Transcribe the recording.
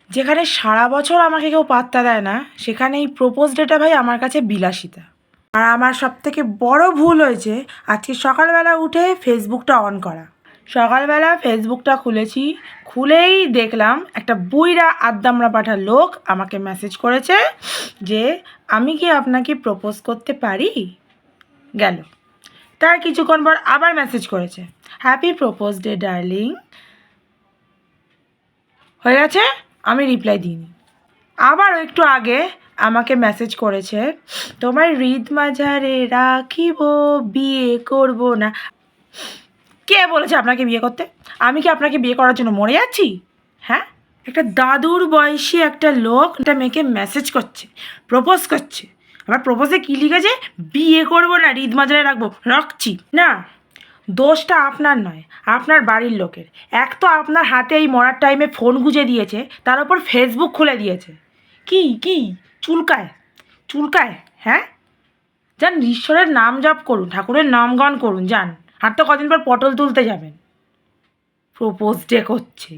যেখানে সারা বছর আমাকে কেউ পাত্তা দেয় না, সেখানে এই প্রপোজ ডেটা ভাই আমার কাছে বিলাসিতা। আর আমার সবথেকে বড় ভুল হয়েছে আজকে সকালবেলা উঠে ফেসবুকটা অন করা। সকালবেলা ফেসবুকটা খুলেছি, খুলেই দেখলাম একটা বুইড়া আদ্দামরা পাঠা লোক আমাকে মেসেজ করেছে যে আমি কি আপনাকে প্রপোজ করতে পারি। গেল। তার কিছুক্ষণ পর আবার মেসেজ করেছে, হ্যাপি প্রপোজ ডে ডার্লিং। হয়ে গেছে, আমি রিপ্লাই দিইনি। আবার একটু আগে আমাকে মেসেজ করেছে, তোমার হৃদ মাঝারে রাখিব, বিয়ে করব না। কে বলেছে আপনাকে বিয়ে করতে? আমি কি আপনাকে বিয়ে করার জন্য মরে যাচ্ছি? হ্যাঁ, একটা দাদুর বয়সী একটা লোক একটা মেয়েকে মেসেজ করছে, প্রপোজ করছে। আবার প্রপোজে কী লিখেছে? বিয়ে করব না, হৃদ মাঝারে রাখবো, রাখছি না। দোষটা আপনার নয়, আপনার বাড়ির লোকের। এক তো আপনার হাতে এই মরার টাইমে ফোন গুঁজে দিয়েছে, তার উপর ফেসবুক খুলে দিয়েছে। কি চুলকায় চুলকায়? হ্যাঁ, যান ঈশ্বরের নাম জপ করুন, ঠাকুরের নাম গান করুন, যান। আর তো কদিন পর পটল তুলতে যাবেন, প্রপোজ ডে করছে।